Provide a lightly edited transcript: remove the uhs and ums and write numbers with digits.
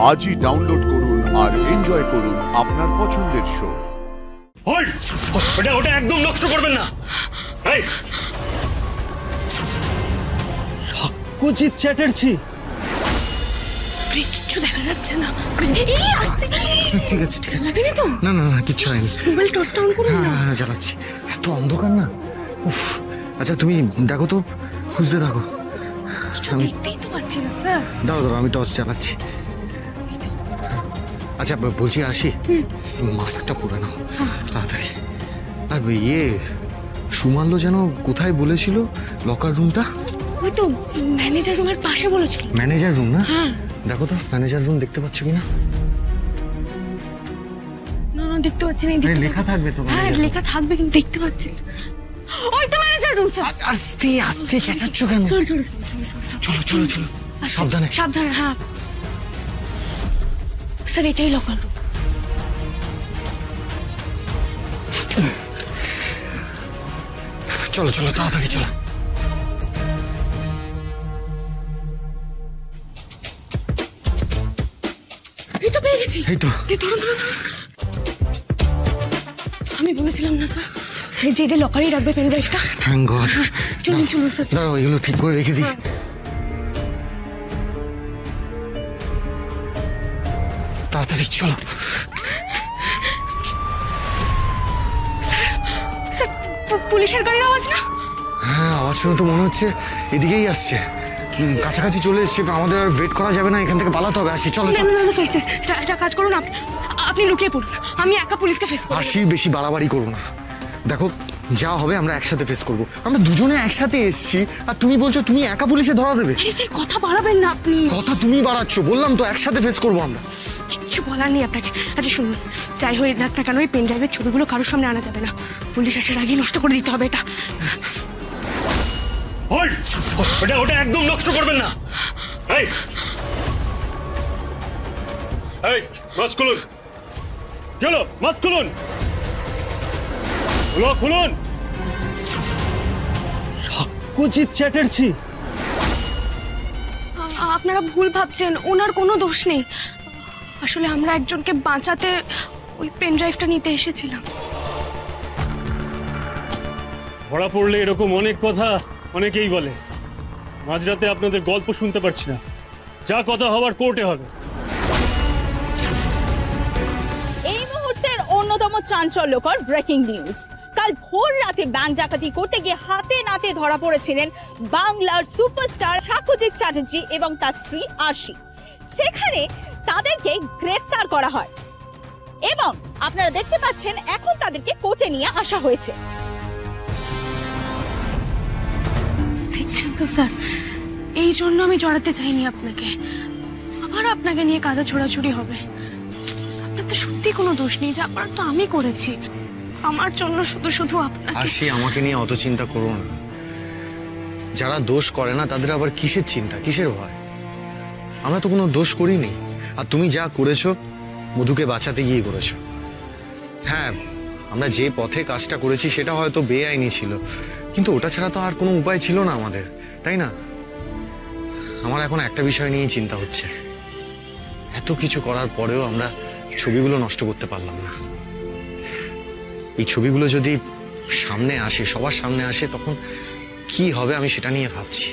আজই ডাউনলোড করুন আর এনজয় করুন আপনার পছন্দের শো। ওটা একদম নষ্ট করবেন না। সাক্ষ্যজিৎ চ্যাটার্জি, কিচ্ছু দেখা যাচ্ছে না। ঠিক আছে ঠিক আছে, তো না না না কিচ্ছু হয়নি। মোবাইল টর্চটা অন করুন না। হ্যাঁ জ্বালাচ্ছি, এত অন্ধকার না। উফ, আচ্ছা তুমি দেখো তো, খুঁজতে থাকো। কিছু দেখতেই তো পাচ্ছি না স্যার। দাঁড়াও দাঁড়াও, আমি টর্চ চালাচ্ছি। আচ্ছা বলছি আসি, মাস্কটা পরে নাও তাড়াতাড়ি। আর ইয়ে সুমাল্য যেন কোথায় বলেছিল লকার রুমটা? ওই তো ম্যানেজার রুমের পাশে বলেছিল। ম্যানেজার রুম না? হ্যাঁ দেখো তো ম্যানেজার রুম দেখতে পাচ্ছ কিনা। না দেখতে পাচ্ছি না। লেখা থাকবে তো? হ্যাঁ লেখা থাকবে কিন্তু দেখতে পাচ্ছি না। ওই তো ম্যানেজার রুম স্যার। আস্তে আস্তে চেঁচাচ্ছ কেন? সরি চলো চলো চলো, সাবধানে সাবধানে। হ্যাঁ স্যার এটাই লকার রুম। চলো চলো তাড়াতাড়ি চলো। এই তো পেয়ে গেছি। এই তো ধরুন। আমি বলেছিলাম না স্যার, যে যে লকারেই রাখবে পেন ড্রাইভটা। Thank God. চলুন স্যার। দাঁড়াও, এগুলো ঠিক করে রেখে দিই। তাড়াতাড়ি চলো। স্যার পুলিশের গাড়ির আওয়াজ না? হ্যাঁ আওয়াজ শুনে তো মনে হচ্ছে এদিকেই আসছে। কাছাকাছি চলে এসছে, আমাদের আর ওয়েট করা যাবে না, এখান থেকে পালাতে হবে। আসি চলো চলো। না স্যার একটা কাজ করুন, আপনি লুকিয়ে পড়ুন, আমি একা পুলিশকে ফেস করব। আসি, বেশি বাড়াবাড়ি করবো না। দেখো যা হবে আমরা একসাথে ফেস করবো। আমরা দুজনে একসাথে এসছি আর তুমি বলছো তুমি একা পুলিশে ধরা দেবে? আরে স্যার কথা বাড়াবেন না আপনি। কথা তুমি বাড়াচ্ছ, বললাম তো একসাথে ফেস করবো আমরা। কিচ্ছু বলার নেই আপনাকে। আচ্ছা শুনুন, যাই হয়ে যাক না কেন এই পেন ড্রাইভের ছবিগুলো কারোর সামনে আনা যাবে না। পুলিশ আসার আগে নষ্ট করে দিতে হবে এটা। ওটা একদম নষ্ট করবেন না। মাস্ক খুলুন। চলো মাস্ক খুলুন। খুলুন। সাক্ষ্যজিৎ চ্যাটার্জি, আপনারা ভুল ভাবছেন, ওনার কোনো দোষ নেই। আসলে আমরা একজনকে বাঁচাতে ওই পেন ড্রাইভটা নিতে এসেছিলাম। ধরা পড়লে এরকম অনেক কথা অনেকেই বলে। মাঝরাতে আপনাদের গল্প শুনতে পারছি না। যা কথা হওয়ার কোর্টে হবে। এই মুহূর্তের অন্যতম চাঞ্চল্যকর ব্রেকিং নিউজ। কাল ভোর রাতে ব্যাংক ডাকাতি করতে গিয়ে হাতে নাতে ধরা পড়েছিলেন বাংলার সুপারস্টার সাক্ষ্যজিৎ চ্যাটার্জি এবং তার স্ত্রী আরশি। সেখানে তাদেরকে গ্রেফতার করা হয় এবং আপনারা দেখতে পাচ্ছেন এখন তাদেরকে কোর্টে নিয়ে আসা হয়েছে। দেখছেন তো স্যার, এই জন্য আমি জড়াতে চাইনি আপনাকে। আবার আপনাকে নিয়ে কাদা ছোড়াছুড়ি হবে। আপনার তো সত্যি কোনো দোষ নেই, যা আপনার তো আমি করেছি। আমার জন্য শুধু শুধু আপনাকে। আসি, আমাকে নিয়ে অত চিন্তা করো না। যারা দোষ করে না তাদের আবার কিসের চিন্তা, কিসের ভয়? আমরা তো কোনো দোষ করিনি। আর তুমি যা করেছো মধুকে বাঁচাতে গিয়ে করেছো। হ্যাঁ আমরা যে পথে কাজটা করেছি সেটা হয়তো বেআইনি ছিল, কিন্তু ওটা ছাড়া তো আর কোনো উপায় ছিল না আমাদের, তাই না? আমার এখন একটা বিষয় নিয়েই চিন্তা হচ্ছে, এত কিছু করার পরেও আমরা ছবিগুলো নষ্ট করতে পারলাম না। এই ছবিগুলো যদি সামনে আসে, সবার সামনে আসে, তখন কি হবে আমি সেটা নিয়ে ভাবছি।